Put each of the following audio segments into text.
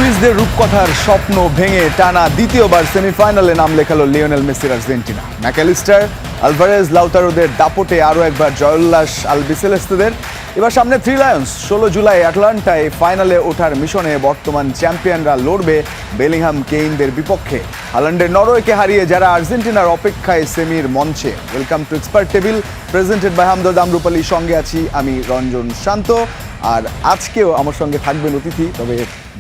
সুইসদের রূপকথার স্বপ্ন ভেঙে টানা দ্বিতীয়বার সেমিফাইনালে নাম লেখালো লিওনেল মেসির আর্জেন্টিনা। ম্যাকঅ্যালিস্টার, আলভারেজ, লাউতারোদের দাপটে আরও একবার জয়োল্লাস আলবিসেলেস্তেদের। এবার সামনে থ্রি লায়ন্স। 16 জুলাই অ্যাটলান্টায় ফাইনালে ওঠার মিশনে বর্তমান চ্যাম্পিয়নরা লড়বে বেলিংহাম কেইনদের বিপক্ষে। হাল্যান্ডের নরওয়েকে হারিয়ে যারা আর্জেন্টিনার অপেক্ষায় সেমির মঞ্চে। Welcome to expert table, presented by Hamdard Amrupali. সঙ্গে আছি আমি রঞ্জন শান্ত, আর আজকেও আমার সঙ্গে থাকবেন অতিথি। তবে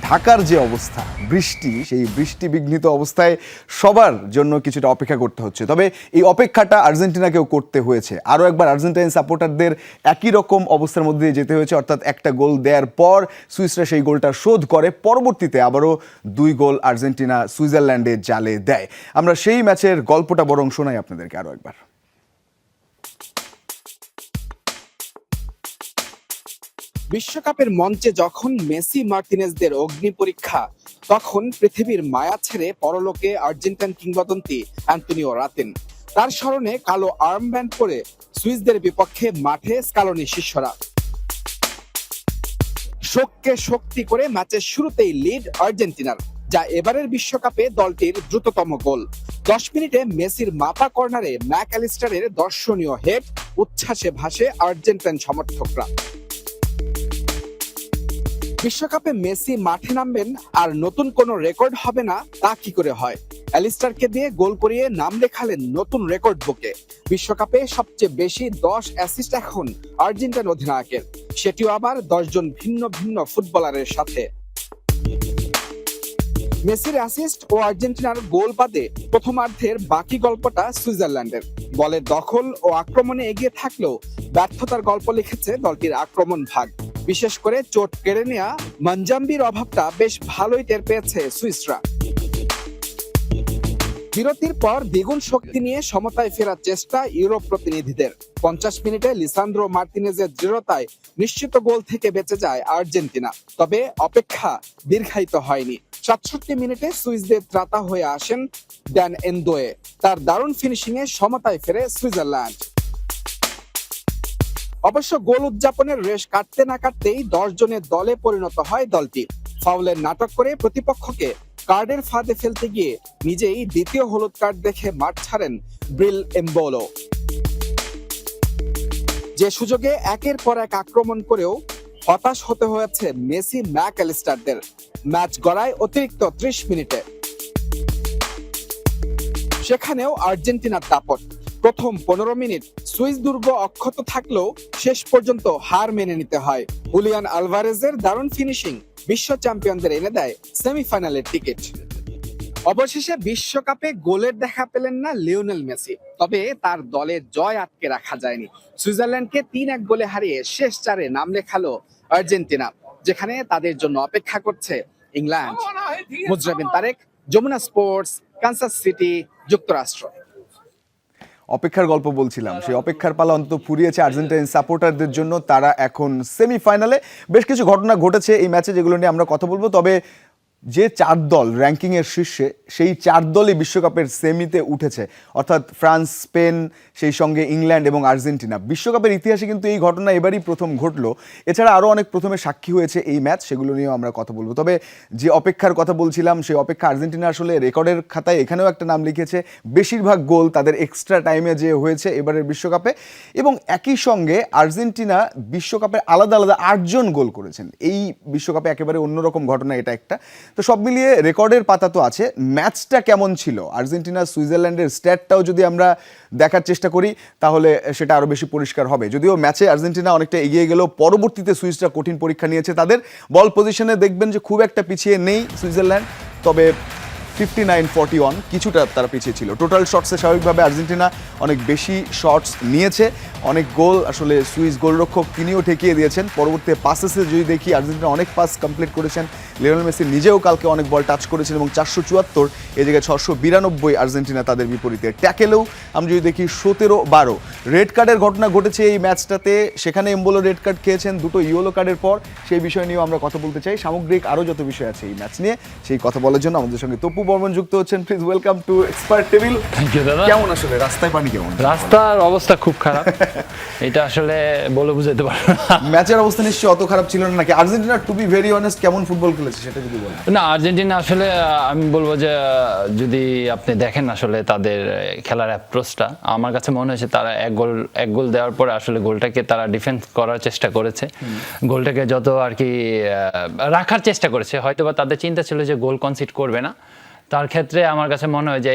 ঢাকার যে অবস্থা, বৃষ্টি, সেই বৃষ্টি বিঘ্নিত অবস্থায় সবার জন্য কিছুটা অপেক্ষা করতে হচ্ছে। তবে এই অপেক্ষাটা আর্জেন্টিনাকেও করতে হয়েছে। আরও একবার আর্জেন্টাইন সাপোর্টারদের একই রকম অবস্থার মধ্যে দিয়ে যেতে হয়েছে, অর্থাৎ একটা গোল দেওয়ার পর সুইসরা সেই গোলটা শোধ করে, পরবর্তীতে আবারও 2 গোল আর্জেন্টিনা সুইজারল্যান্ডে জালে দেয়। আমরা সেই ম্যাচের গল্পটা বরং শোনাই আপনাদেরকে আরও একবার। বিশ্বকাপের মঞ্চে যখন মেসি মার্টিনেজদের অগ্নি পরীক্ষা, তখন পৃথিবীর মায়া ছেড়ে পরলোকে আর্জেন্টাইন কিংবদন্তি অ্যান্তোনিও রাতেন। তার স্মরণে কালো আর্মব্যান্ড পরে সুইসদের বিপক্ষে মাঠে স্কালোনি শিষ্যরা। শোককে শক্তি করে ম্যাচের শুরুতেই লিড আর্জেন্টিনার, যা এবারের বিশ্বকাপে দলটির দ্রুততম গোল। 10 মিনিটে মেসির মাপা কর্নারে ম্যাকঅ্যালিস্টারের দর্শনীয় হেড, উচ্ছ্বাসে ভাসে আর্জেন্টাইন সমর্থকরা। বিশ্বকাপে মেসি মাঠে নামবেন আর নতুন কোনো রেকর্ড হবে না, তা কি করে হয়? অ্যালিস্টারকে দিয়ে গোল করিয়ে নাম লেখালেন নতুন রেকর্ড বুকে। বিশ্বকাপে সবচেয়ে বেশি 10 অ্যাসিস্ট এখন আর্জেন্টাইন অধিনায়কের, সেটিও আবার 10 জন ভিন্ন ভিন্ন ফুটবলারের সাথে। মেসির অ্যাসিস্ট ও আর্জেন্টিনার গোল বাদে প্রথমার্ধের বাকি গল্পটা সুইজারল্যান্ডের। বলের দখল ও আক্রমণে এগিয়ে থাকলেও ব্যর্থতার গল্প লিখেছে দলটির আক্রমণ ভাগ। বিশেষ করে চোট কেড়ে নেওয়া মঞ্জাম্বির অভাবটা বেশ ভালোই টের পেয়েছে সুইসরা। বিরতির পর দ্বিগুণ শক্তি নিয়ে সমতায় ফেরার চেষ্টা ইউরোপ প্রতিনিধিদের। 50 মিনিটে লিসান্দ্রো মার্টিনেজের দৃঢ়তায় নিশ্চিত গোল থেকে বেঁচে যায় আর্জেন্টিনা। তবে অপেক্ষা দীর্ঘায়িত হয়নি। 67 মিনিটে সুইসদের ত্রাতা হয়ে আসেন ড্যান এনদোয়ে। তার দারুণ ফিনিশিংয়ে সমতায় ফেরে সুইজারল্যান্ড। অবশ্য গোল উদযাপনের রেশ কাটতে না কাটতেই 10 জনের দলে পরিণত হয় দলটি। ফাউলের নাটক করে প্রতিপক্ষকে কার্ডের ফাঁদে ফেলতে গিয়ে নিজেই দ্বিতীয় হলুদ কার্ড দেখে মাঠ ছাড়েন ব্রিল এমবোলো। যে সুযোগে একের পর এক আক্রমণ করেও হতাশ হতে হয়েছে মেসি ম্যাকঅ্যালিস্টারদের। ম্যাচ গড়ায় অতিরিক্ত 30 মিনিটে। সেখানেও আর্জেন্টিনার দাপট। প্রথম 15 মিনিট সুইস দুর্গ অক্ষত থাকলেও শেষ পর্যন্ত হার মেনে নিতে হয়। হুলিয়ান আলভারেজের দারুণ ফিনিশিং বিশ্ব চ্যাম্পিয়নদের এনে দেয় সেমিফাইনালের টিকিট। অবশেষে বিশ্বকাপে গোলের দেখা পেলেন না লিওনেল মেসি, তবে তার দলের জয় আটকে রাখা যায়নি। সুইজারল্যান্ডকে 3-1 গোলে হারিয়ে শেষ 4-এ নাম লেখালো আর্জেন্টিনা, যেখানে তাদের জন্য অপেক্ষা করছে England. Muzra bin Tarek, Jamuna sports, Kansas City, যুক্তরাষ্ট্র। অপেক্ষার গল্প বলছিলাম, সেই অপেক্ষার পালা অন্তত ফুরিয়েছে আর্জেন্টাইন সাপোর্টারদের জন্য। তারা এখন সেমিফাইনালে। বেশ কিছু ঘটনা ঘটেছে এই ম্যাচে, যেগুলো নিয়ে আমরা কথা বলবো। তবে যে 4 দল র্যাঙ্কিংয়ের শীর্ষে, সেই 4 দলই বিশ্বকাপের সেমিতে উঠেছে, অর্থাৎ ফ্রান্স, স্পেন, সেই সঙ্গে ইংল্যান্ড এবং আর্জেন্টিনা। বিশ্বকাপের ইতিহাসে কিন্তু এই ঘটনা এবারই প্রথম ঘটলো। এছাড়া আরও অনেক প্রথমে সাক্ষী হয়েছে এই ম্যাচ, সেগুলো নিয়েও আমরা কথা বলবো। তবে যে অপেক্ষার কথা বলছিলাম, সেই অপেক্ষা আর্জেন্টিনা আসলে রেকর্ডের খাতায় এখানেও একটা নাম লিখেছে। বেশিরভাগ গোল তাদের এক্সট্রা টাইমে যে হয়েছে এবারের বিশ্বকাপে, এবং একই সঙ্গে আর্জেন্টিনা বিশ্বকাপের আলাদা আলাদা 8 জন গোল করেছেন। এই বিশ্বকাপে একেবারে অন্যরকম ঘটনা এটা একটা। তো সব মিলিয়ে রেকর্ডের পাতা তো আছে। ম্যাচটা কেমন ছিল, আর্জেন্টিনা সুইজারল্যান্ডের স্ট্যাটটাও যদি আমরা দেখার চেষ্টা করি, তাহলে সেটা আরও বেশি পরিষ্কার হবে। যদিও ম্যাচে আর্জেন্টিনা অনেকটা এগিয়ে গেলেও পরবর্তীতে সুইসরা কঠিন পরীক্ষা নিয়েছে তাদের। বল পজিশনে দেখবেন যে খুব একটা পিছিয়ে নেই সুইজারল্যান্ড, তবে 59-41 কিছুটা তারা পিছিয়ে ছিল। টোটাল শটসে স্বাভাবিকভাবে আর্জেন্টিনা অনেক বেশি শটস নিয়েছে। অনেক গোল আসলে সুইস গোলরক্ষক তিনিও ঠেকিয়ে দিয়েছেন। পরবর্তী পাসেসে যদি দেখি, আর্জেন্টিনা অনেক পাস কমপ্লিট করেছেন। লিওনেল মেসি নিজেও কালকে অনেক বল টাচ করেছেন এবং 474, এই জায়গায় 692 আর্জেন্টিনা তাদের বিপরীতে। ট্যাকেলেও আমরা যদি দেখি 17-12। রেড কার্ডের ঘটনা ঘটেছে এই ম্যাচটাতে, সেখানে এমবোলো রেড কার্ড খেয়েছেন 2টো ইয়েলো কার্ডের পর। সেই বিষয় নিয়েও আমরা কথা বলতে চাই। সামগ্রিক আরও যত বিষয় আছে এই ম্যাচ নিয়ে, সেই কথা বলার জন্য আমাদের সঙ্গে তপু বর্মন যুক্ত হচ্ছেন। Please welcome to expert table. Thank you দাদা। কেমন আসলে রাস্তায় পানি কেমন? রাস্তার অবস্থা খুব খারাপ, এটা আসলে বলে বুঝাতে পারবো না। ম্যাচের অবস্থা নিশ্চয়ই অত খারাপ ছিল না নাকি? Argentina to be very honest কেমন ফুটবল খেলেছে সেটা যদি বলেন। না, আর্জেন্টিনা আসলে আমি বলবো যে যদি আপনি দেখেন আসলে তাদের খেলার অ্যাপ্রোচটা, আমার কাছে মনে হয়েছে তারা এক গোল দেওয়ার পরে আসলে গোলটাকে তারা ডিফেন্স করার চেষ্টা করেছে, গোলটাকে যত আর কি রাখার চেষ্টা করেছে। হয়তোবা তাদের চিন্তা ছিল যে গোল কনসিড করবে না। তার ক্ষেত্রে আমার কাছে মনে হয় যে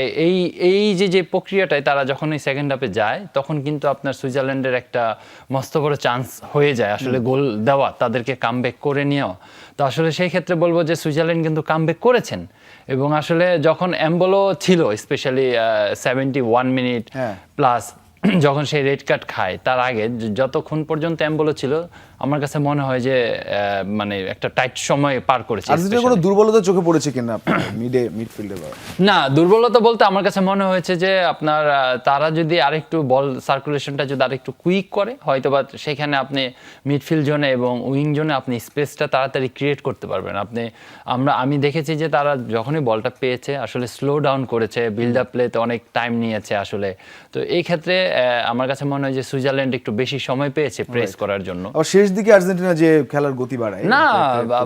এই যে প্রক্রিয়াটায় তারা যখন এই সেকেন্ড হাফে যায়, তখন কিন্তু আপনার সুইজারল্যান্ডের একটা মস্ত বড় চান্স হয়ে যায় আসলে গোল দেওয়া, তাদেরকে কামব্যাক করে নেওয়া। তো আসলে সেই ক্ষেত্রে বলবো যে সুইজারল্যান্ড কিন্তু কামব্যাক করেছেন, এবং আসলে যখন এমবোলো ছিল স্পেশালি 71 মিনিট প্লাস যখন সেই রেড কার্ড খায়, তার আগে যতক্ষণ পর্যন্ত এমবোলো ছিল আমার কাছে মনে হয় যে মানে একটা টাইট সময় পার করেছে। আর্জেন্টিনার কোনো দুর্বলতা চোখে পড়েছে কিনা মিডফিল্ডে? না, দুর্বলতা বলতে আমার কাছে মনে হয়েছে যে আপনার তারা যদি আরেকটু বল সার্কুলেশনটা যদি আরেকটু কুইক করে, হয়তোবা সেখানে আপনি মিডফিল্ড জোনে এবং উইং জোনে আপনি স্পেসটা তাড়াতাড়ি ক্রিয়েট করতে পারবেন। আমি দেখেছি যে তারা যখনই বলটা পেয়েছে আসলে স্লো ডাউন করেছে, বিল্ড আপ প্লেতে অনেক টাইম নিয়েছে আসলে। তো এই ক্ষেত্রে আমার কাছে মনে হয় যে সুইজারল্যান্ড একটু বেশি সময় পেয়েছে প্রেস করার জন্য। শেষ দিকে আর্জেন্টিনা যে খেলার গতি বাড়ায় না,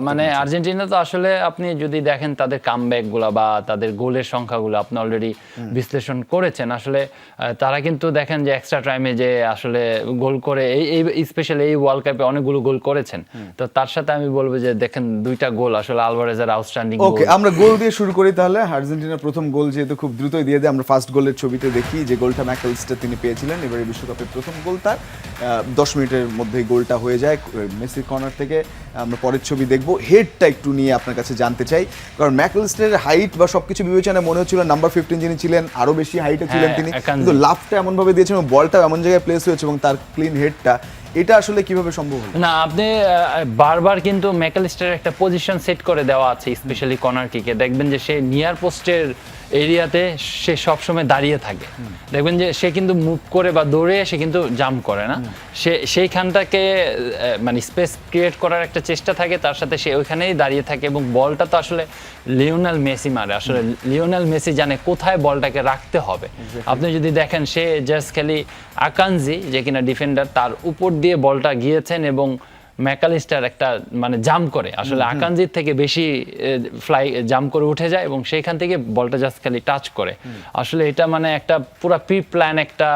মানে আর্জেন্টিনা তো আসলে আপনি যদি দেখেন তাদের কামব্যাক গুলা বা তাদের গোলের সংখ্যাগুলো আপনি অলরেডি বিশ্লেষণ করেছেন। আসলে তারা কিন্তু দেখেন যে এক্সট্রা টাইমে যে আসলে গোল করে এই স্পেশালি এই ওয়ার্ল্ড কাপে অনেকগুলো গোল করেছেন। তো তার সাথে আমি বলবো যে দেখেন 2টা গোল আসলে আলভারেজের আউটস্ট্যান্ডিং। ওকে, আমরা গোল দিয়ে শুরু করি তাহলে। আর্জেন্টিনার প্রথম গোল যেহেতু খুব দ্রুতই দিয়ে দেয়, আমরা ফার্স্ট গোলের ছবিতে দেখি যে গোলটা ম্যাকঅ্যালিস্টার তিনি পেয়েছিলেন। এবারে বিশ্বকাপের প্রথম গোল তার 10 মিনিটের মধ্যেই গোলটা হয়ে যায় মেসির কর্নার থেকে। আমরা পরের ছবি দেখবো। হেডটা একটু নিয়ে আপনার কাছে জানতে চাই, কারণ ম্যাকঅ্যালিস্টারের হাইট বা সবকিছু বিবেচনায় মনে হচ্ছিল নাম্বার 15 যিনি ছিলেন আরো বেশি হাইটে ছিলেন তিনি, কিন্তু লাফটা এমন ভাবে দিয়েছেন এবং বলটাও এমন জায়গায় প্লেস হয়েছে এবং তার ক্লিন হেডটা, এটা আসলে কিভাবে সম্ভব হলো? না, আপনি বারবার কিন্তু ম্যাকঅ্যালিস্টারের একটা পজিশন সেট করে দেওয়া আছে, স্পেশালি কর্নার কিকে দেখবেন যে সে নিয়ার পোস্টের এরিয়াতে সে সবসময় দাঁড়িয়ে থাকে। দেখবেন যে সে কিন্তু মুভ করে বা দৌড়ে সে কিন্তু জাম্প করে না, সেইখানটাকে মানে স্পেস ক্রিয়েট করার একটা চেষ্টা থাকে, তার সাথে সে ওইখানেই দাঁড়িয়ে থাকে। এবং বলটা তো আসলে লিওনেল মেসি মারে, আসলে লিওনেল মেসি জানে কোথায় বলটাকে রাখতে হবে। আপনি যদি দেখেন সে জাস্ট খালি আকানজি যে কিনা ডিফেন্ডার, তার উপর দিয়ে বলটা গিয়েছেন এবং ম্যাকঅ্যালিস্টার একটা মানে জাম্প করে, আসলে আকানজির থেকে বেশি জাম্প করে উঠে যায় এবং সেইখান থেকে বলটা জাস্ট খালি টাচ করে। আসলে এটা মানে একটা পুরো প্রি প্ল্যান একটা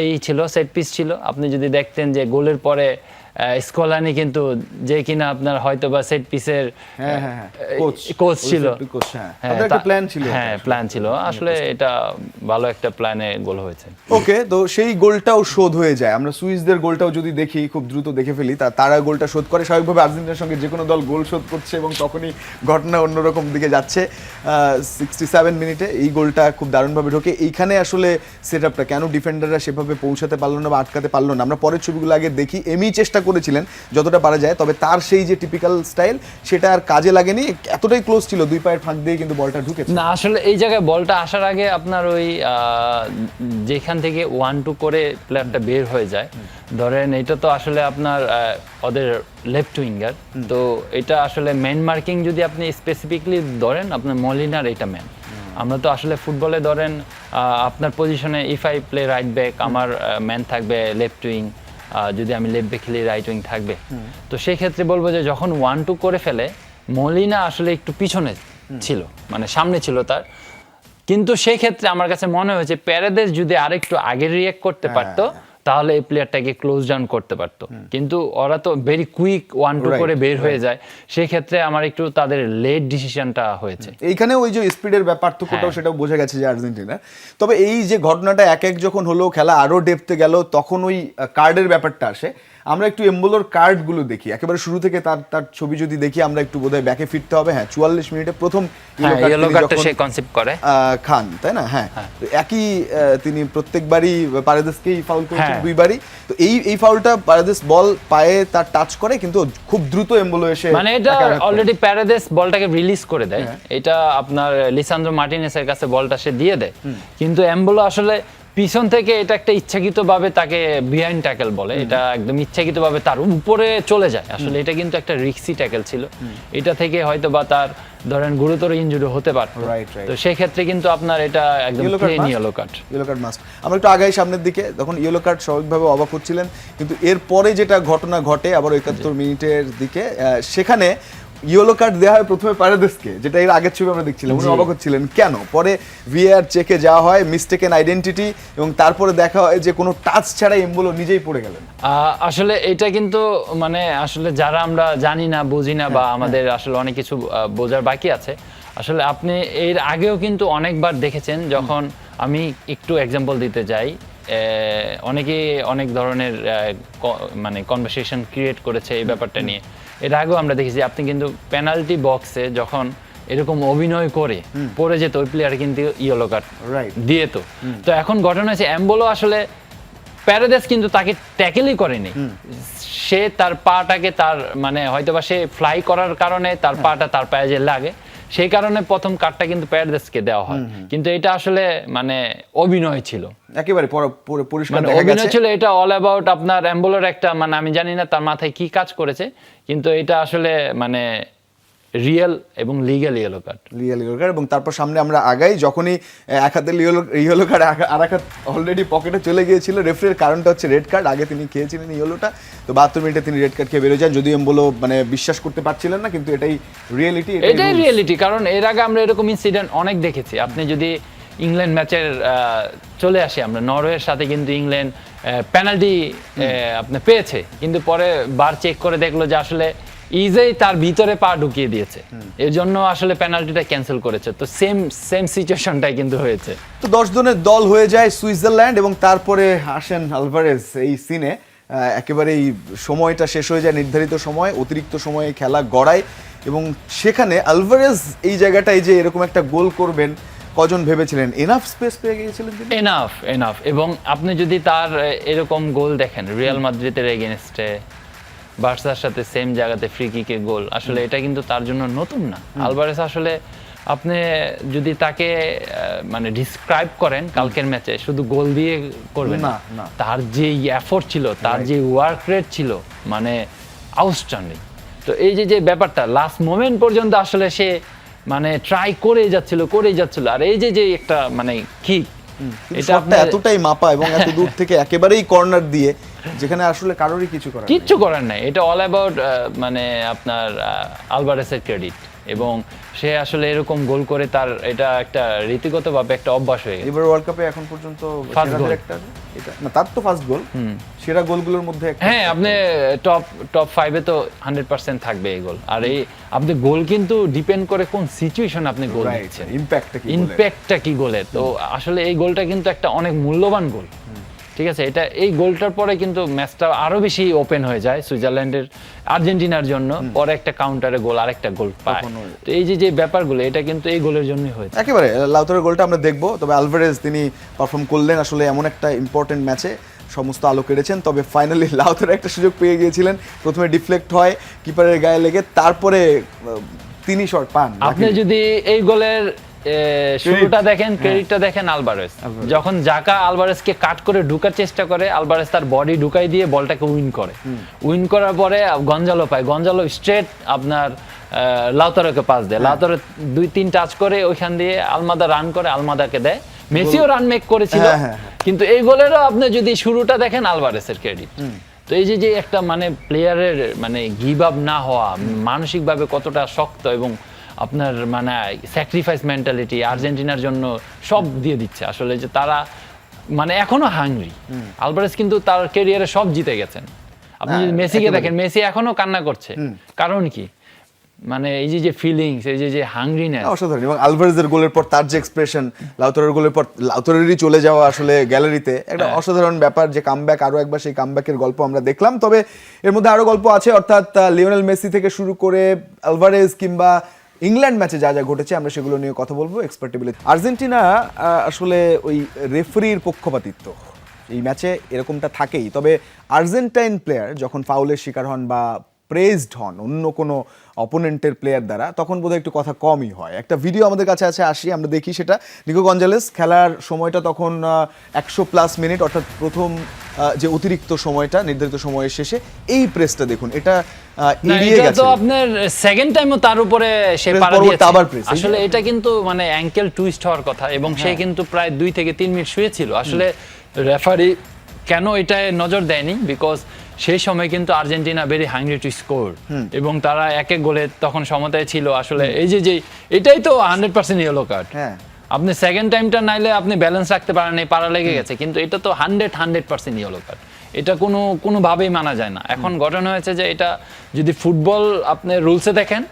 এই ছিল, সেট পিস ছিল। আপনি যদি দেখতেন যে গোলের পরে স্কলানি কিন্তু যে কিনা আপনার হয়তো বা সেট পিসের কোচ ছিল, প্ল্যান ছিল আসলে, এটা ভালো একটা প্ল্যানে গোল হয়েছে। ওকে, তো সেই গোলটাও শোধ হয়ে যায়। আমরা সুইসদের গোলটাও যদি দেখি, খুব দ্রুত দেখে ফেলি, তারা গোলটা শোধ করে। স্বাভাবিকভাবে আর্জেন্টিনার সঙ্গে যে কোনো দল গোল শোধ করছে এবং তখনই ঘটনা অন্যরকম দিকে যাচ্ছে। 67 মিনিটে এই গোলটা খুব দারুণভাবে ঢোকে। এইখানে আসলে সেট আপটা কেন ডিফেন্ডাররা সেভাবে পৌঁছাতে পারলো না বা আটকাতে পারলো না, আমরা পরের ছবিগুলো আগে দেখি। চেষ্টা করেছিলেন যতটা পারা যায়, তবে তার সেই যে টিপিক্যাল স্টাইল সেটা আর কাজে লাগেনি। এতটাই ক্লোজ ছিল, 2 পায়ের ফাঁক দিয়ে কিন্তু বলটা ঢুকেছে না। আসলে এই জায়গায় বলটা আসার আগে আপনার ওই যেখান থেকে 1-2 করে প্লেয়ারটা বের হয়ে যায়, ধরেন এটা তো আসলে আপনার ওদের লেফট উইঙ্গার, তো এটা আসলে ম্যান মার্কিং যদি আপনি স্পেসিফিকলি ধরেন, আপনার মলিনার এটা ম্যান। আমরা তো আসলে ফুটবলে ধরেন আপনার পজিশনে if I play right back, আমার ম্যান থাকবে লেফট উইং, যদি আমি লেফট ব্যাক খেলি রাইট উইং থাকবে। তো সেই ক্ষেত্রে বলবো যে যখন 1-2 করে ফেলে, মলিনা আসলে একটু পিছনে ছিল, মানে সামনে ছিল তার, কিন্তু সেই ক্ষেত্রে আমার কাছে মনে হয়েছে প্যারেদেস যদি আরেকটু আগে রিঅ্যাক্ট করতে পারতো তাহলে এই প্লেয়ারটাকে ক্লোজ ডাউন করতে পারতো, কিন্তু ওরা তো ভেরি কুইক 1-2 করে বের হয়ে যায়। সেই ক্ষেত্রে আমার একটু তাদের লেট ডিসিশনটা হয়েছে। এইখানে ওই যে স্পিডের পার্থক্যটাও সেটাও বোঝা গেছে যে আর্জেন্টিনা। তবে এই যে ঘটনাটা এক যখন হলো, খেলা আরো ডেপথে গেল, তখন ওই কার্ডের ব্যাপারটা আসে। আমরা একটু এমবোলোর কার্ডগুলো দেখি একেবারে শুরু থেকে, তার ছবি যদি দেখি আমরা একটু বোধহয় ব্যাকে ফিরতে হবে। 44 মিনিটে প্রথম ইয়েলো কার্ডটা সে কনসেপ্ট করে খান, তাই না? একই তিনি প্রত্যেকবারই পারেদেসকেই ফাউল করেছেন 2 বারই। তো এই ফাউলটা পারেদেস বল পায়ে তার টাচ করে, কিন্তু খুব দ্রুত এমবোলো এসে, মানে এটা অলরেডি পারেদেস বলটাকে রিলিজ করে দেয়, এটা আপনার লিসান্দ্রো মার্টিনেসের কাছে বলটা সে দিয়ে দেয়, কিন্তু এমবোলো আসলে পিছন থেকে এটা একটা ইচ্ছাকৃতভাবে তাকে বিহাইন্ড ট্যাকেল বলে, এটা একদম ইচ্ছাকৃতভাবে তার উপরে চলে যায়। আসলে এটা কিন্তু একটা রিক্সি ট্যাকেল ছিল, এটা থেকে হয়তো বা তার ধরেন গুরুতর ইনজুরি হতে পারত। Right. তো সেই ক্ষেত্রে কিন্তু আপনার এটা একদম plain yellow card. Yellow card must. আমরা একটু আগাই সামনের দিকে, তখন ইয়েলো কার্ড স্বাভাবিকভাবে অবাক হচ্ছিলেন, কিন্তু এরপরে যেটা ঘটনা ঘটে আবার 71 মিনিটের দিকে, সেখানে ইয়েলো কার্ড দেওয়া হয় প্রথমে পারেদেসকে, যেটা এর আগের ছবি আমরা দেখছিলাম, উনি অবাক হচ্ছিলেন কেন। পরে ভিএআর চেকে যাওয়া হয়, মিস্টেকেন আইডেন্টিটি, এবং তারপরে দেখা হয় যে কোনো টাচ ছাড়াই এমবোলো নিজেই পড়ে গেলেন। আসলে এটা কিন্তু মানে আসলে যারা আমরা জানি না, বুঝি না, বা আমাদের আসলে অনেক কিছু বোঝার বাকি আছে। আসলে আপনি এর আগেও কিন্তু অনেকবার দেখেছেন, যখন আমি একটু এক্সাম্পল দিতে যাই, অনেকেই অনেক ধরনের মানে কনভারসেশন ক্রিয়েট করেছে এই ব্যাপারটা নিয়ে। এর আগেও আমরা দেখেছি, আপনি কিন্তু পেনাল্টি বক্সে যখন এরকম অভিনয় করে পড়ে যেত, ওই প্লেয়ার কিন্তু ইয়েলো কার্ড দিয়ে তো। তো এখন ঘটনা হয়েছে, এমবোলো আসলে প্যারাদেস কিন্তু তাকে ট্যাকেলই করেনি, সে তার পাটাকে তার মানে হয়তোবা সে ফ্লাই করার কারণে তার পাটা তার পায়ে যে লাগে, সেই কারণে প্রথম কার্ডটা কিন্তু প্যারাদেসকে দেওয়া হয়। কিন্তু এটা আসলে মানে অভিনয় ছিল, একেবারে পরিষ্কার মানে দেখা অভিনয় গেছে। ছিল। এটা অল অ্যাবাউট আপনার এমবোলোর একটা মানে আমি জানি না তার মাথায় কি কাজ করেছে, কিন্তু এটা আসলে মানে রিয়েল এবং legal yellow card. Real yellow card. এবং তারপর সামনে আমরা আগাই, যখনই এক হাতে ইয়েলো কার্ড আর এক হাত অলরেডি পকেটে চলে গিয়েছিল, রেফারির কারণটা হচ্ছে রেড কার্ড, আগে তিনি খেয়েছিলেন ইয়েলোটা, তো 72 মিনিটে তিনি রেড কার্ড খেয়ে বেরোয় যান। যদিও এমবোলো মানে বিশ্বাস করতে পারছিলেন না, কিন্তু এটাই রিয়েলিটি, এটাই রিয়েলিটি। কারণ এর আগে আমরা এরকম ইনসিডেন্ট অনেক দেখেছি। আপনি যদি ইংল্যান্ড ম্যাচের চলে আসি আমরা, নরওয়ের সাথে কিন্তু ইংল্যান্ড পেনাল্টি আপনি পেয়েছে, কিন্তু পরে বার চেক করে দেখলো যে আসলে ইজেই তার ভিতরে পা ঢুকিয়ে দিয়েছে, এর জন্য আসলে পেনাল্টিটা ক্যান্সেল করেছে। তো সেম সিচুয়েশনটাই কিন্তু হয়েছে। তো 10 জনের দল হয়ে যায় সুইজারল্যান্ড, এবং তারপরে আসেন আলভারেজ এই সিনে। একেবারে এই সময়টা শেষ হয়ে যায়, নির্ধারিত সময়, অতিরিক্ত সময়ে খেলা গড়ায়, এবং সেখানে আলভারেজ এই জায়গাটায় যে এরকম একটা গোল করবেন, কজন ভেবেছিলেন? এনাফ স্পেস পেয়ে গিয়েছিলেন তিনি। এনাফ। এবং আপনি যদি তার এরকম গোল দেখেন রিয়াল মাদ্রিদের এগেনস্টে, বার্সার সাথে সেম জায়গাতে ফ্রি কিকে গোল, আসলে এটা কিন্তু তার জন্য নতুন না। আলভারেজ আসলে আপনি যদি তাকে মানে ডিসক্রাইব করেন কালকের ম্যাচে, শুধু গোল দিয়ে করবেন না, তার যে এফোর্ট ছিল, তার যে ওয়ার্ক রেট ছিল, মানে আউটস্ট্যান্ডিং। তো এই যে ব্যাপারটা লাস্ট মোমেন্ট পর্যন্ত আসলে সে মানে ট্রাই করেই যাচ্ছিল, আর এই যে একটা মানে কিক, এটা এতটাই মাপা এবং এত দূর থেকে একেবারেই কর্নার দিয়ে, যেখানে আসলে কারোরই কিচ্ছু করার নাই। এটা অল অ্যাবাউট মানে আপনার আলভারেজের ক্রেডিট, এবং সে আসলে এরকম গোল করে তার এটা একটা রীতিগতভাবে একটা অভ্যাস হয়ে গেছে। এবার ওয়ার্ল্ড কাপে এখন পর্যন্ত সেরাদের একটা, এটা না তার তো ফার্স্ট গোল, সেরা গোলগুলোর মধ্যে একটা। হ্যাঁ, আপনি টপ 5 এ তো 100% থাকবে এই গোল। আর এই আপনি গোল কিন্তু ডিপেন্ড করে কোন সিচুয়েশন আপনি গোল দিচ্ছেন, ইমপ্যাক্টটা কি গোলের। তো আসলে এই গোলটা কিন্তু একটা অনেক মূল্যবান গোল, ঠিক আছে। এটা এই গোলটার পরে কিন্তু ম্যাচটা আরো বেশি ওপেন হয়ে যায় সুইজারল্যান্ডের, আর্জেন্টিনার জন্য। পরে একটা কাউন্টারে গোল, আরেকটা গোল পায়। তো এই যে ব্যাপারগুলো, এটা কিন্তু এই গোলের জন্যই হয়েছে। একেবারে লাউতারোর গোলটা আমরা দেখবো, তবে আলভারেজ তিনি পারফর্ম করলেন আসলে এমন একটা ইম্পর্টেন্ট ম্যাচে, সমস্ত আলো কেড়েছেন। তবে ফাইনালি লাউতারো একটা সুযোগ পেয়ে গিয়েছিলেন, প্রথমে ডিফ্লেক্ট হয় কিপারের গায়ে লেগে, তারপরে তিনি শট পান। আপনি যদি এই গোলের শুরুটা দেখেন, ক্রেডিটটা দেখেন আলভারেজ, যখন জাকা আলভারেজকে কাট করে ঢুকার চেষ্টা করে, আলভারেজ তার বডি ঢুকাই দিয়ে বলটাকে উইন করার পরে গঞ্জালো পায়, গঞ্জালো স্ট্রেট আপনার লাউতারোকে পাস দেয়, লাউতারো 2-3 টাচ করে ওইখান দিয়ে আলমাদা রান করে, আলমাদাকে দেয়। মেসিও রান মেক করেছিল, কিন্তু এই গোলেরও আপনি যদি শুরুটা দেখেন আলভারেজের ক্রেডিট। তো এই যে একটা মানে প্লেয়ারের মানে গিভ আপ না হওয়া, মানসিকভাবে কতটা শক্ত, এবং আপনার মানে স্যাক্রিফাইস মেন্টালিটি, আর্জেন্টিনার জন্য সব দিয়ে দিচ্ছে আসলে, যে তারা মানে এখনো হাংরি। আলভারেজ কিন্তু তার ক্যারিয়ারে সব জিতে গেছেন। আপনি যদি মেসিকে দেখেন, মেসি এখনো কান্না করছে, কারণ কি মানে এই যে ফিলিংস, এই যে হাংরিনেস অসাধারণ। এবং আলভারেজের গোলের পর তার যে এক্সপ্রেশন, লাউতারোর গোলের পর লাউতারোরই চলে যাওয়া আসলে গ্যালারিতে একটা অসাধারণ ব্যাপার, যে কামব্যাক, আরো একবার সেই কামব্যাকের গল্প আমরা দেখলাম। তবে এর মধ্যে আরো গল্প আছে, অর্থাৎ লিওনেল মেসি থেকে শুরু করে আলভারেজ কিংবা ইংল্যান্ড ম্যাচে যা যা ঘটেছে, আমরা সেগুলো নিয়ে কথা বলবো এক্সপার্টেবিলি। আর্জেন্টিনা আসলে ওই রেফারির পক্ষপাতিত্ব এই ম্যাচে এরকমটা থাকেই, তবে আর্জেন্টাইন প্লেয়ার যখন ফাউলের শিকার হন বা প্রেজড হন অন্য কোনো অপোনেন্টের প্লেয়ার দ্বারা, তখন বোধহয় একটু কথা কমই হয়। একটা ভিডিও আমাদের কাছে আছে, আসি আমরা দেখি সেটা। নিকো গঞ্জালেস খেলার সময়টা তখন 100+ মিনিট, অর্থাৎ প্রথম যে অতিরিক্ত সময়টা নির্ধারিত সময়ের শেষে, এই প্রেসটা দেখুন, এটা না, এড়িয়ে এটা গেছে। তো আপনার সেকেন্ড টাইমও তার উপরে সে Press পাড়া পরবর্তী দিয়েছে। আবার press, এই যে। আসলে এটা কিন্তু মানে অ্যাঙ্কেল টুইস্ট হওয়ার কথা, এবং সে কিন্তু প্রায় 2 থেকে 3 মিনিট শুয়েছিল। আসলে রেফারি কেন এটায় নজর দেয়নি, বিকজ সেই সময় কিন্তু Argentina very hungry to score, এবং তারা এক এক গোলে তখন সমতায় ছিল। আসলে এই যে এটাই তো 100% ইয়েলো কার্ড। হ্যাঁ, আপনি সেকেন্ড টাইমটা নাইলে আপনি ব্যালেন্স রাখতে পারেন, এই পাড়া লেগে গেছে, কিন্তু এটা তো 100% ইয়েলো কার্ড। এটা কোনোভাবেই মানা যায় না। এখন ঘটনা হয়েছে যে এটা যদি ফুটবল আপনি রুলসে দেখেন,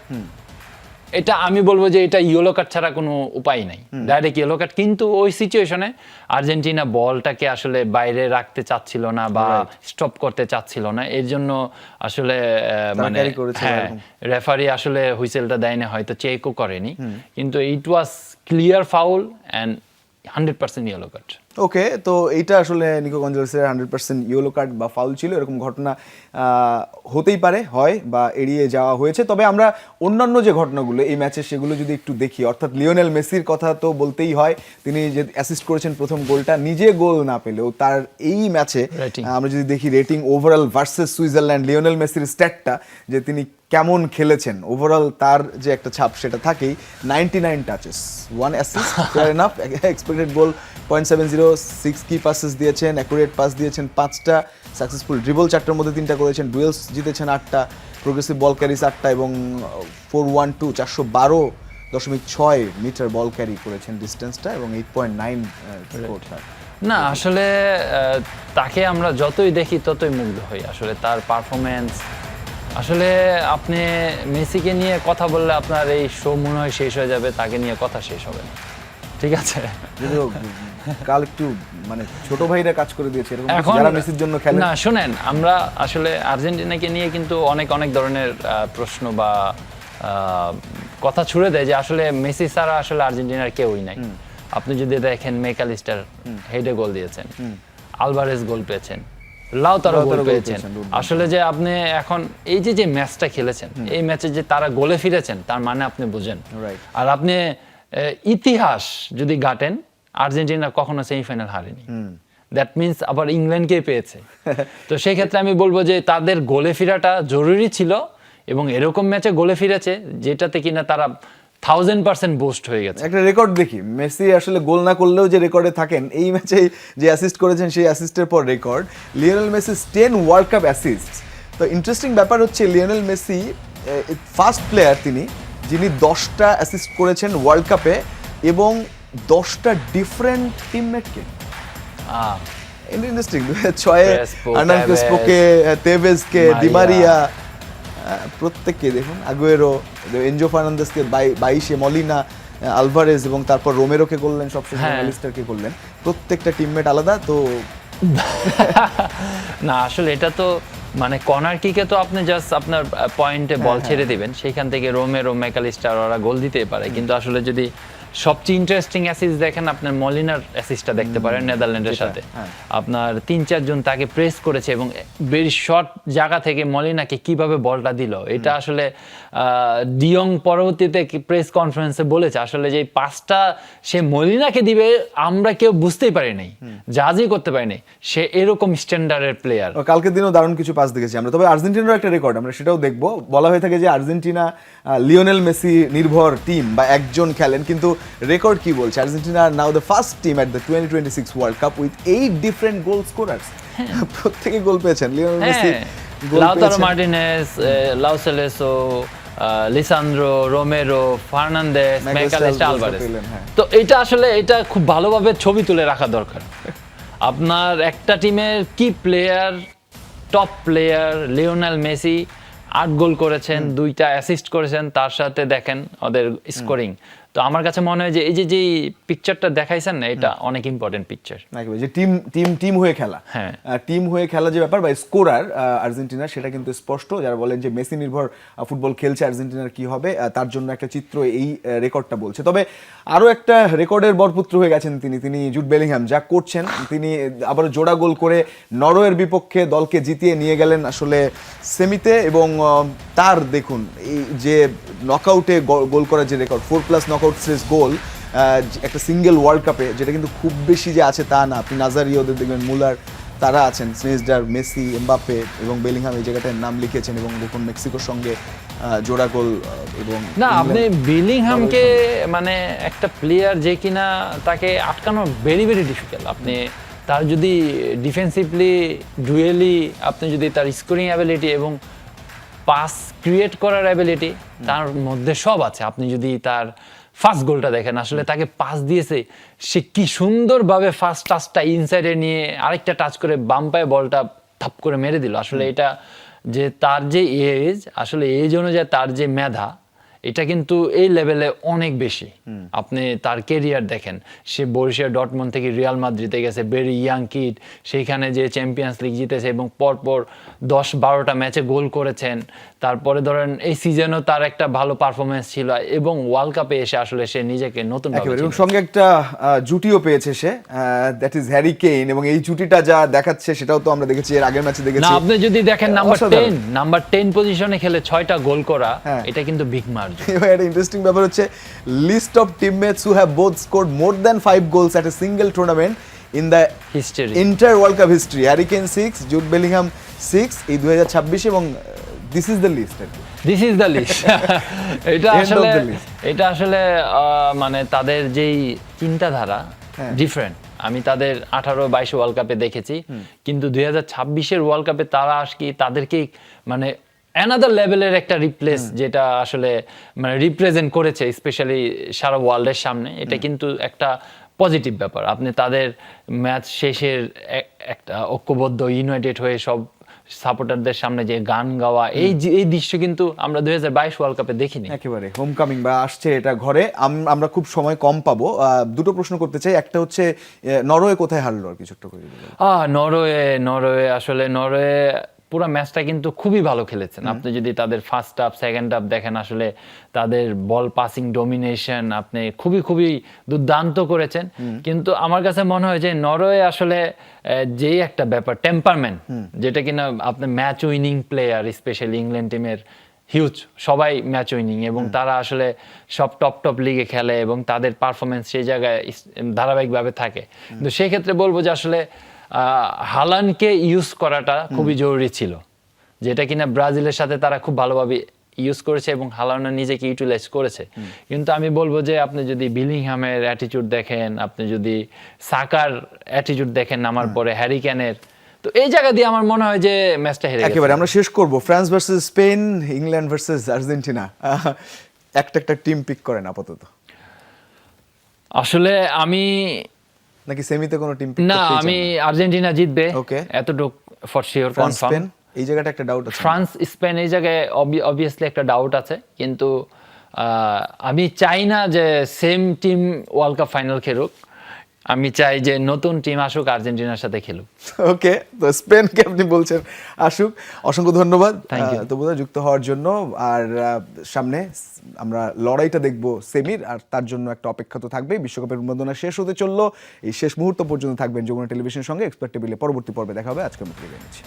এটা আমি বলবো যে এটা ইয়েলো কার্ড ছাড়া কোনো উপায় নাই, ডাইরেক্ট ইয়েলো কার্ড। কিন্তু ওই সিচুয়েশনে আর্জেন্টিনা বলটাকে আসলে বাইরে রাখতে চাচ্ছিল না বা স্টপ করতে চাচ্ছিল না, এর জন্য আসলে মানে carry করেছে এরকম। রেফারি আসলে হুইসেলটা দেয় না, হয়তো চেকও করেনি, কিন্তু it was clear foul and 100% yellow card. Okay, তো এইটা আসলে নিকো গঞ্জালেসের 100% ইয়েলো কার্ড বা ফাউল ছিল, এরকম ঘটনা হতেই পারে, হয় বা এড়িয়ে যাওয়া হয়েছে। তবে আমরা অন্যান্য যে ঘটনাগুলো এই ম্যাচে, সেগুলো যদি একটু দেখি, অর্থাৎ লিওনেল মেসির কথা তো বলতেই হয়। তিনি যে অ্যাসিস্ট করেছেন প্রথম গোলটা, নিজে গোল না পেলেও তার এই ম্যাচে Rating। আমরা যদি দেখি rating overall versus Switzerland, Lionel মেসির স্ট্যাটটা যে তিনি কেমন খেলেছেন, ওভারঅল তার যে একটা ছাপ সেটা থাকেই। 99 touches, 1 assist, fair enough. Expected goal 0.70, 6 কি পাসেস দিয়েছেন, অ্যাকুরেট পাস দিয়েছেন 5টা, সাকসেসফুল ড্রিবল 4টার মধ্যে 3টা করেছেন, ডুয়েলস জিতেছেন 8টা, প্রোগ্রেসিভ বল ক্যারিস 8টা, এবং 412 412.6 মিটার বল ক্যারি করেছেন ডিস্টেন্সটা, এবং 8.9 স্কোর তার। না, আসলে তাকে আমরা যতই দেখি ততই মুগ্ধ হই। আসলে তার পারফরমেন্স, আসলে আপনি মেসিকে নিয়ে কথা বললে আপনার এই শো মনে হয় শেষ হয়ে যাবে, তাকে নিয়ে কথা শেষ হবে না। ঠিক আছে, যদিও কাল একটু মানে ছোট ভাইরা কাজ করে দিয়েছে এরকম এখন যারা মেসির জন্য খেলেন। না, শুনেন, আমরা আসলে আর্জেন্টিনাকে নিয়ে কিন্তু অনেক ধরনের প্রশ্ন বা কথা ছুড়ে দেয় যে আসলে মেসি ছাড়া আসলে আর্জেন্টিনার কেউই নাই। আপনি যদি দেখেন, ম্যাকালিস্টার হেডে গোল দিয়েছেন, আলভারেজ গোল পেয়েছেন, লাউতারো গোল পেয়েছেন। আসলে যে আপনি এখন এই যে ম্যাচটা খেলেছেন, এই ম্যাচে যে তারা গোলে ফিরেছেন, তার মানে আপনি বুঝেন। Right. আর আপনি ইতিহাস যদি ঘাটেন, আর্জেন্টিনা কখনো সেমিফাইনাল হারেনি। দ্যাট মিনস আবার ইংল্যান্ডকে পেয়েছে। তো সেই ক্ষেত্রে আমি বলবো যে তাদের গোলে ফেরাটা জরুরি ছিল, এবং এরকম ম্যাচে গোলে ফিরেছে যেটাতে কিনা তারা 1000% বুস্ট হয়ে গেছে। একটা রেকর্ড দেখি, মেসি আসলে গোল না করলেও যে রেকর্ডে থাকেন, এই ম্যাচে যে অ্যাসিস্ট করেছেন সেই অ্যাসিস্টের পর record, Lionel Messi 10 world cup assist. তো ইন্টারেস্টিং ব্যাপার হচ্ছে, লিওনেল মেসি ফার্স্ট প্লেয়ার তিনি যিনি 10টা অ্যাসিস্ট করেছেন ওয়ার্ল্ড কাপে, এবং 10টা ডিফারেন্ট টিমমেটকে। ইন্টারেস্টিং, 2006-এ Crespo, আর্নান ক্রেসপোকে, তেভেজকে, মারিয়া। ডিমারিয়া, প্রত্যেককে দেখুন, আগুয়েরো, এনজো ফার্নান্দেসকে 22-এ, মলিনা, আলভারেজ, এবং তারপর রোমেরোকে করলেন, সবশেষে হ্যাঁ। ম্যাকালিস্টারকে করলেন। প্রত্যেকটা টিমমেট আলাদা। তো না, আসলে এটা তো মানে কর্নার কিকে তো আপনি জাস্ট আপনার পয়েন্টে বল ছেড়ে দিবেন, সেখান থেকে রোমেরো, ম্যাকালিস্টার ওরা গোল দিতেই পারে। কিন্তু আসলে যদি সবচেয়ে ইন্টারেস্টিং অ্যাসিস্ট দেখেন, আপনার মলিনার অ্যাসিস্টটা দেখতে পারেন নেদারল্যান্ডের সাথে। আপনার 3-4 জন তাকে প্রেস করেছে, এবং ভেরি শর্ট জায়গা থেকে মলিনাকে কিভাবে বলটা দিল, এটা আসলে ডিয়ং পরবর্তীতে প্রেস কনফারেন্সে বলেছে আসলে যে পাসটা সে মলিনাকে দিবে আমরা কেউ বুঝতেই পারি নাই, জাজই করতে পারি নাই। সে এরকম স্ট্যান্ডার্ডের প্লেয়ার। কালকের দিনও দারুণ কিছু পাস দেখেছি আমরা। তবে আর্জেন্টিনার একটা রেকর্ড আমরা সেটাও দেখবো। বলা হয়ে থাকে যে আর্জেন্টিনা লিওনেল মেসি নির্ভর টিম বা একজন খেলেন, কিন্তু রেকর্ড কি বলছে, Argentina are now the first team at the 2026 world cup with 8 different goal scorers. প্রত্যেকে গোল পেয়েছেন, লিওনেল মেসি গোল লাউতারো পেয়েছেন। Martinez, Lo Celso, Lisandro, Romero, Fernandez, Mac Allister, Alvarez. হ্যাঁ। তো এটা আসলে এটা খুব ভালোভাবে ছবি তুলে রাখা দরকার। আপনার একটা টিমের কি player, top player Lionel Messi 8 গোল করেছেন, 2টা অ্যাসিস্ট করেছেন, তার সাথে দেখেন ওদের স্কোরিং তো আমার কাছে মনে হয় যে এই যে পিকচারটা দেখাইছেন না, এটা অনেক ইম্পর্টেন্ট পিকচার। একেবারে যে টিম হয়ে খেলা, হ্যাঁ। টিম হয়ে খেলা যে ব্যাপার বা স্কোরার আর্জেন্টিনা, সেটা কিন্তু স্পষ্ট। যারা বলেন যে মেসি নির্ভর ফুটবল খেলছে আর্জেন্টিনার কি হবে, তার জন্য একটা চিত্র এই রেকর্ডটা বলছে। তবে আরো একটা রেকর্ডের বরপুত্র হয়ে গেছেন তিনি জুড বেলিংহাম। যা করছেন তিনি, আবার জোড়া গোল করে নরওয়ের বিপক্ষে দলকে জিতিয়ে নিয়ে গেলেন আসলে সেমিতে। এবং তার দেখুন এই যে নকআউটে গোল করার যে রেকর্ড, 4+ নকআউট সিরিজ গোল একটা সিঙ্গেল ওয়ার্ল্ড কাপে, যেটা কিন্তু খুব বেশি যে আছে তা না। আপনি নাজারিওদের দেখবেন, মুলার, তারা আছেন, স্নেজডার, মেসি, এমবাপ্পে এবং বেলিংহাম এই জায়গাটায় নাম লিখেছেন। এবং দেখুন মেক্সিকোর সঙ্গে জোড়া গোল। এবং না, আপনি বেলিংহামকে মানে একটা প্লেয়ার যে কিনা তাকে আটকানো ভেরি ভেরি ডিফিকাল্ট। আপনি তার যদি ডিফেন্সিভলি ডুয়েলি, আপনি যদি তার স্কোরিং অ্যাবিলিটি এবং পাস ক্রিয়েট করার অ্যাবিলিটি, তার মধ্যে সব আছে। আপনি যদি তার ফার্স্ট গোলটা দেখেন, আসলে তাকে পাস দিয়েছে, সে কি সুন্দরভাবে ফার্স্ট টাচটা ইনসাইডে নিয়ে আরেকটা টাচ করে বাম পায়ে বলটা থাপ করে মেরে দিল। আসলে এটা যে তার যে এজ, আসলে এজ অনুযায়ী তার যে মেধা, এটা কিন্তু এই লেভেলে অনেক বেশি। আপনি তার কেরিয়ার দেখেন, সে বরুসিয়া ডর্টমুন্ড থেকে রিয়াল মাদ্রিদে গেছে, ভেরি ইয়াং কিড, সেইখানে যে চ্যাম্পিয়ন্স লিগ জিতেছে এবং পরপর 10-12টা ম্যাচে গোল করেছেন। তারপরে ধরেন এই সিজনও তার একটা ভালো পারফরমেন্স ছিল এবং ওয়ার্ল্ড কাপে এসে আসলে সে নিজেকে নতুন এবং সঙ্গে একটা জুটিও পেয়েছে সে, দ্যাট ইজ হ্যারি কেইন। এবং এই জুটিটা যা দেখাচ্ছে সেটাও তো আমরা দেখেছি, এর আগের ম্যাচে না, দেখেছি। আপনি যদি দেখেন নাম্বার 10 পজিশনে খেলে 6টা গোল করা, হ্যাঁ। এটা কিন্তু বিগ মার্জিন। এবার একটা ইন্টারেস্টিং ব্যাপার হচ্ছে list of teammates who have both scored more than 5 goals at a single tournament in the history, entire world cup history. Harry Kane 6, Jude Bellingham 6 এই 2026। এবং this is the list. This is the list. এটা আসলে মানে তাদের যেই চিন্তাধারা different. আমি তাদের 18-22 ওয়ার্ল্ড কাপে দেখেছি, কিন্তু 2026-এর ওয়ার্ল্ড কাপে তারা তাদেরকে মানে অ্যানাদার লেভেলের একটা রিপ্লেস, যেটা আসলে মানে রিপ্রেজেন্ট করেছে স্পেশালি সারা ওয়ার্ল্ডের সামনে। এটা কিন্তু একটা পজিটিভ ব্যাপার। আপনি তাদের ম্যাচ শেষের একটা ঐক্যবদ্ধ ইউনাইটেড হয়ে সব সাপোর্টারদের সামনে যে গান গাওয়া, এই দৃশ্য কিন্তু আমরা 2022 ওয়ার্ল্ড কাপে দেখিনি। একেবারে হোম কামিং বা আসছে এটা ঘরে। আমরা খুব সময় কম পাবো, দুটো প্রশ্ন করতে চাই। একটা হচ্ছে নরওয়ে কোথায় হারলো, আর কিছু একটা করে দিল। নরওয়ে আসলে পুরো ম্যাচটা কিন্তু খুবই ভালো খেলেছেন। আপনি যদি তাদের ফার্স্ট হাফ সেকেন্ড হাফ দেখেন, আসলে তাদের বল পাসিং ডমিনেশন আপনি খুবই খুবই দুর্দান্ত করেছেন। কিন্তু আমার কাছে মনে হয় যে নরওয়ে আসলে যেই একটা ব্যাপার টেম্পারমেন্ট, যেটা কিনা আপনি match winning player, specially England টিমের হিউজ সবাই ম্যাচ উইনিং, এবং তারা আসলে সব টপ লিগে খেলে এবং তাদের পারফরমেন্স সেই জায়গায় ধারাবাহিকভাবে থাকে। কিন্তু সেক্ষেত্রে বলবো যে আসলে হালান্ডকে ইউজ করাটা খুবই জরুরি ছিল, যেটা কিনা ব্রাজিলের সাথে তারা খুব ভালোভাবে ইউজ করেছে এবং হালান্ড নিজেকে ইউটিলাইজ করেছে। কিন্তু আমি বলবো যে আপনি যদি বিলিংহামের অ্যাটিটিউড দেখেন, আপনি যদি সাকার অ্যাটিটিউড দেখেন নামার পরে, হ্যারি কেনের, তো এই জায়গা দিয়ে আমার মনে হয় যে ম্যাচটা হেরে গেছে। একেবারে আমরা শেষ করব France versus Spain, England versus Argentina. একটা টিম পিক করেন আপাতত। আসলে আমি নাকি সেমিতে কোনো টিম পিক না, আমি আর্জেন্টিনা জিতবে ওকে, এতটুক ফর শিওর কনফার্ম। এই জায়গাটা একটা ডাউট আছে, ফ্রান্স স্পেন এই জায়গায় অবভিয়াসলি একটা ডাউট আছে, কিন্তু আমি চাই না যে same team world cup final খেলুক। আমি চাই যে নতুন টিম আসুক, আর্জেন্টিনার সাথে খেলুক। ওকে, তো স্পেনকে আপনি বলছেন আসুক। অসংখ্য ধন্যবাদ তো বোধহয় যুক্ত হওয়ার জন্য। আর সামনে আমরা লড়াইটা দেখবো সেমির, আর তার জন্য একটা অপেক্ষা তো থাকবেই। বিশ্বকাপের উন্মাদনা শেষ হতে চললো, এই শেষ মুহূর্ত পর্যন্ত থাকবেন যমুনা টেলিভিশনের সঙ্গে। এক্সপার্ট টেবিলে পরবর্তী পর্বে দেখা হবে। আজকের মতো বিদায় নিচ্ছি।